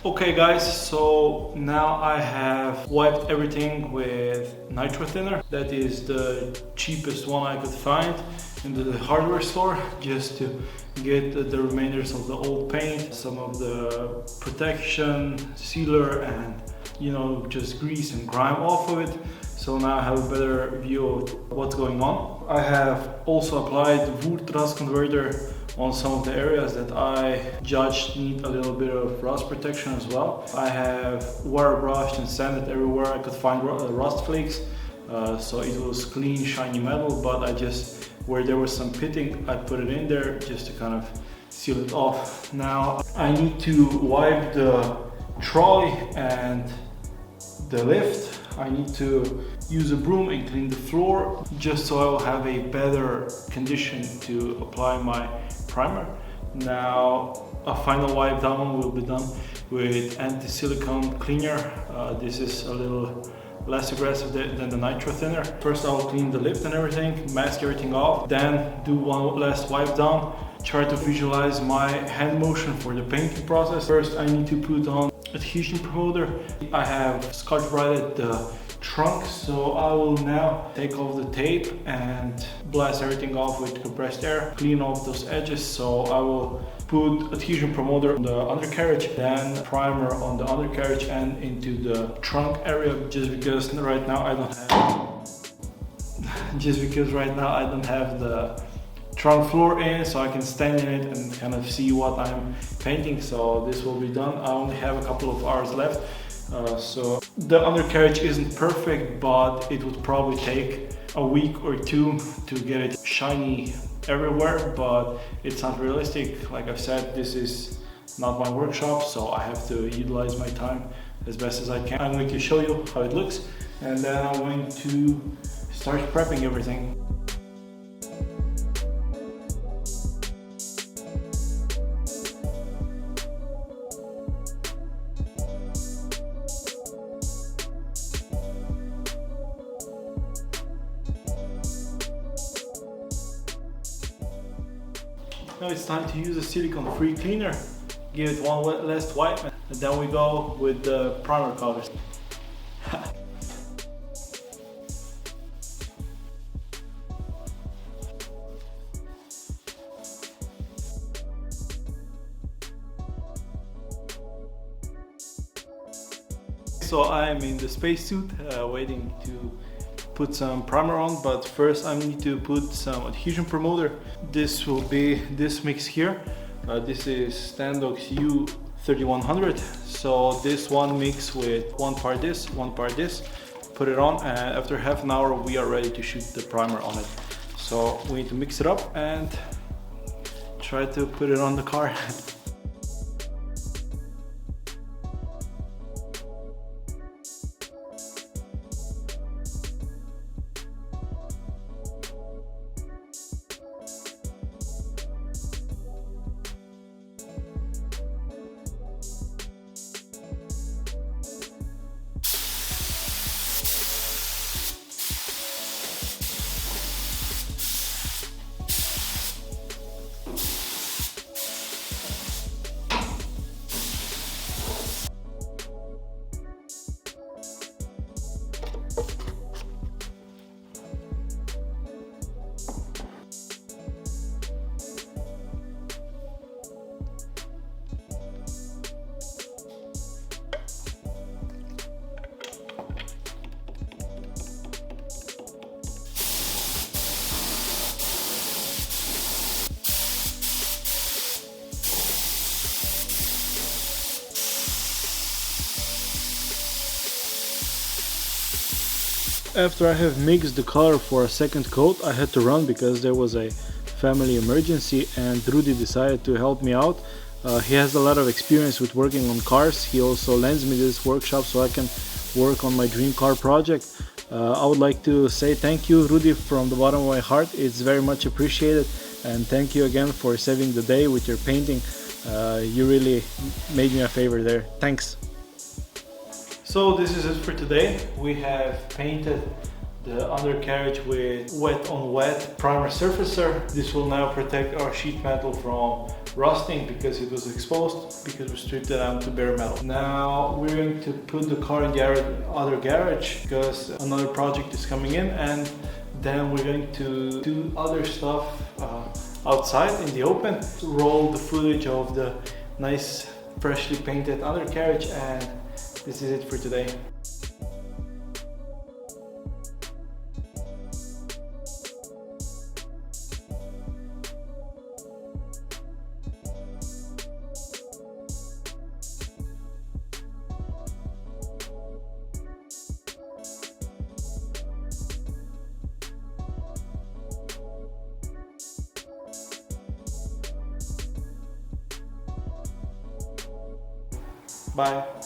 Okay guys, so now I have wiped everything with nitro thinner. That is the cheapest one I could find in the hardware store, just to get the remainders of the old paint, some of the protection, sealer, and just grease and grime off of it. So now I have a better view of what's going on. I have also applied wood rust converter on some of the areas that I judged need a little bit of rust protection as well. I have wire brushed and sanded everywhere I could find rust flakes, so it was clean, shiny metal, but where there was some pitting, I put it in there just to kind of seal it off. Now I need to wipe the trolley and the lift. I need to use a broom and clean the floor, just so I will have a better condition to apply my primer. Now a final wipe down will be done with anti-silicone cleaner. This is a little less aggressive than the nitro thinner. First I will clean the lift and everything, mask everything off, then do one last wipe down. Try to visualize my hand motion for the painting process. First I need to put on adhesion promoter. I have scotch brightted the trunk, so I will now take off the tape and blast everything off with compressed air, clean off those edges. So I will put adhesion promoter on the undercarriage, then primer on the undercarriage and into the trunk area, just because right now I don't have the trunk floor in, so I can stand in it and kind of see what I'm painting. So this will be done. I only have a couple of hours left, so the undercarriage isn't perfect, but it would probably take a week or two to get it shiny everywhere, but it's not realistic. Like I've said, this is not my workshop, so I have to utilize my time as best as I can. I'm going to show you how it looks, and then I'm going to start prepping everything. Now it's time to use a silicone-free cleaner. Give it one last wipe, and then we go with the primer colors. So I am in the spacesuit, waiting to put some primer on, but first I need to put some adhesion promoter. This will be this mix here. This is Standox U3100. So this one mix with one part this, put it on, and after half an hour we are ready to shoot the primer on it. So we need to mix it up and try to put it on the car. After I have mixed the color for a second coat, I had to run because there was a family emergency and Rudi decided to help me out. He has a lot of experience with working on cars. He also lends me this workshop so I can work on my dream car project. I would like to say thank you, Rudi, from the bottom of my heart. It's very much appreciated, and thank you again for saving the day with your painting. You really made me a favor there. Thanks. So this is it for today. We have painted the undercarriage with wet on wet primer surfacer. This will now protect our sheet metal from rusting because it was exposed, because we stripped it down to bare metal. Now we're going to put the car in the other garage because another project is coming in, and then we're going to do other stuff outside in the open. Roll the footage of the nice freshly painted undercarriage, and this is it for today. Bye.